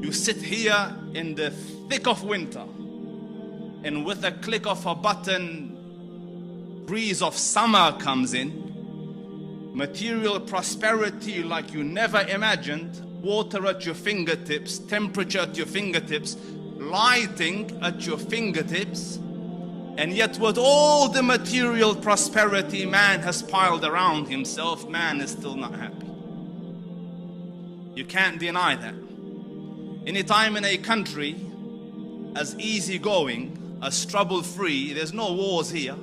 You sit here in the thick of winter, and with a click of a button, breeze of summer comes in, material prosperity like you never imagined, water at your fingertips, temperature at your fingertips, lighting at your fingertips, and yet with all the material prosperity man has piled around himself, man is still not happy. You can't deny that. Anytime in a country as easygoing, as trouble-free, there's no wars here,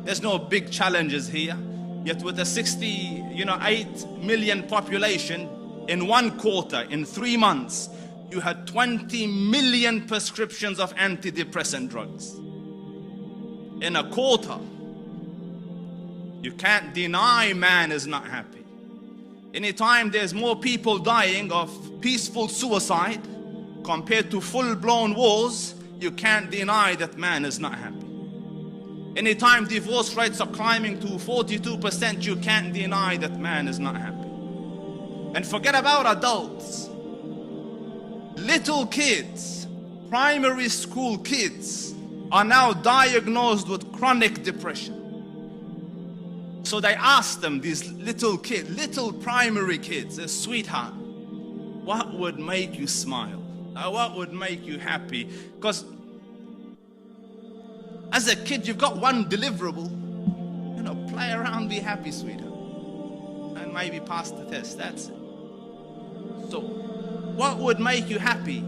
there's no big challenges here, yet with a 8 million population, in 1 quarter, in 3 months, you had 20 million prescriptions of antidepressant drugs. In a quarter. You can't deny man is not happy. Anytime there's more people dying of peaceful suicide compared to full-blown wars, you can't deny that man is not happy. Anytime divorce rates are climbing to 42%, you can't deny that man is not happy. And forget about adults. Little kids, primary school kids, are now diagnosed with chronic depression. So they asked them, these little kids, little primary kids, a sweetheart, what would make you smile? What would make you happy? Because as a kid, you've got one deliverable. Play around, be happy, sweetheart. And maybe pass the test, that's it. So, what would make you happy?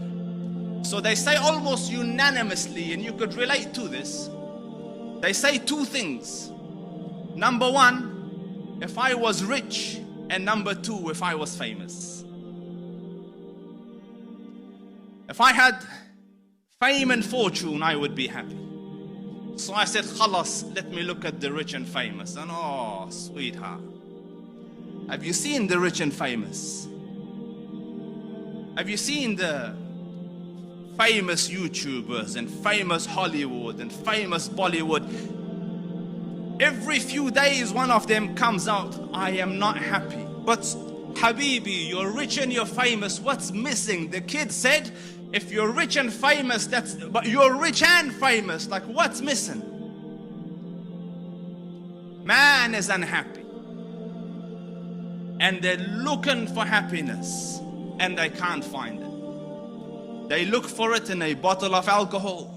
So they say almost unanimously, and you could relate to this, they say 2 things. Number 1, if I was rich, and number 2, if I was famous. If I had fame and fortune, I would be happy. So I said, khalas, let me look at the rich and famous. And oh, sweetheart, have you seen the rich and famous? Have you seen the famous YouTubers and famous Hollywood and famous Bollywood? Every few days one of them comes out, I am not happy. But Habibi, you're rich and you're famous, what's missing? The kid said, if you're rich and famous, but you're rich and famous, like what's missing? Man is unhappy. And they're looking for happiness, and they can't find it. They look for it in a bottle of alcohol.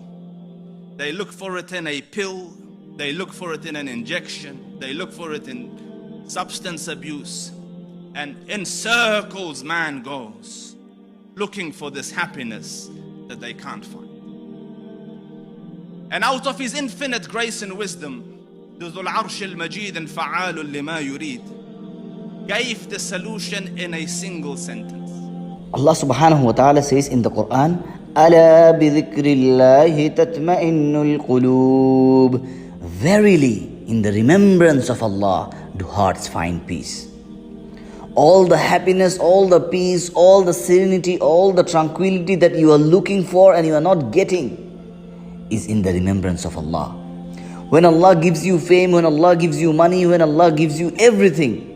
They look for it in a pill. They look for it in an injection. They look for it in substance abuse. And in circles man goes, looking for this happiness that they can't find. And out of His infinite grace and wisdom, ذو العرش المجيد فعال لما يريد, gave the solution in a single sentence. Allah subhanahu wa ta'ala says in the Quran, أَلَا بِذِكْرِ اللَّهِ تَطْمَئِنُّ الْقُلُوبِ. Verily, in the remembrance of Allah do hearts find peace. All the happiness, all the peace, all the serenity, all the tranquility that you are looking for and you are not getting is in the remembrance of Allah. When Allah gives you fame, when Allah gives you money, when Allah gives you everything,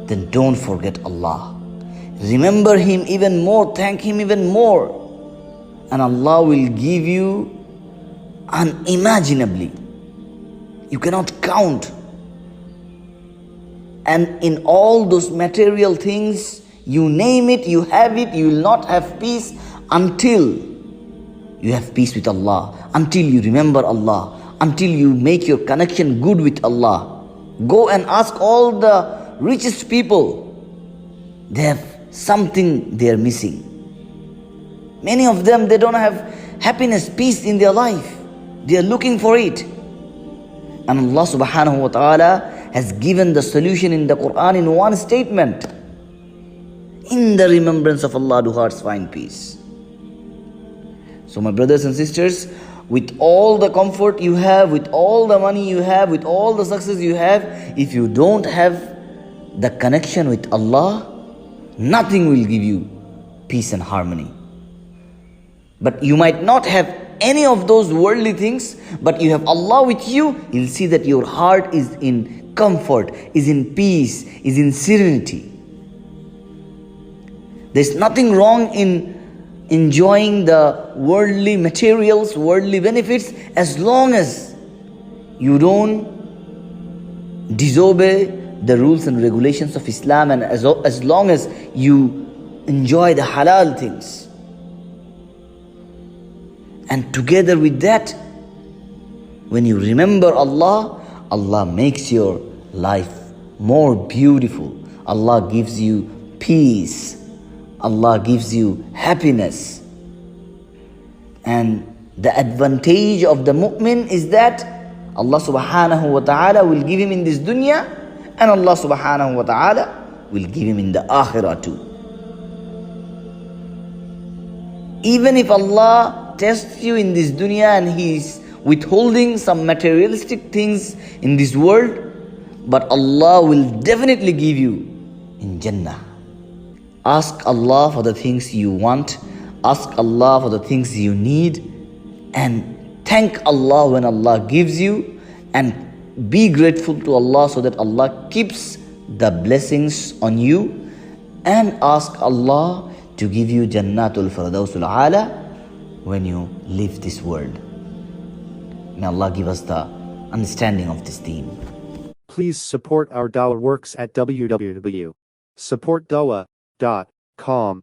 then don't forget Allah. Remember Him even more, thank Him even more, and Allah will give you unimaginably. You cannot count. And in all those material things, you name it, you have it, you will not have peace until you have peace with Allah, until you remember Allah, until you make your connection good with Allah. Go and ask all the richest people. They have something they are missing. Many of them, they don't have happiness, peace in their life. They are looking for it. And Allah subhanahu wa ta'ala has given the solution in the Quran in one statement. In the remembrance of Allah do hearts find peace. So my brothers and sisters, with all the comfort you have, with all the money you have, with all the success you have, if you don't have the connection with Allah, nothing will give you peace and harmony. But you might not have any of those worldly things, but you have Allah with you, you'll see that your heart is in comfort, is in peace, is in serenity. There's nothing wrong in enjoying the worldly materials, worldly benefits, as long as you don't disobey the rules and regulations of Islam, and as long as you enjoy the halal things. And together with that, when you remember Allah, Allah makes your life more beautiful. Allah gives you peace. Allah gives you happiness. And the advantage of the mu'min is that Allah subhanahu wa ta'ala will give him in this dunya, and Allah subhanahu wa ta'ala will give him in the akhirah too. Even if Allah tests you in this dunya and He is withholding some materialistic things in this world, but Allah will definitely give you in Jannah. Ask Allah for the things you want. Ask Allah for the things you need. And thank Allah when Allah gives you. And be grateful to Allah so that Allah keeps the blessings on you. And ask Allah to give you Jannatul Firdausul Ala when you leave this world. May Allah give us the understanding of this theme. Please support our dawah works at www.supportdawah.com.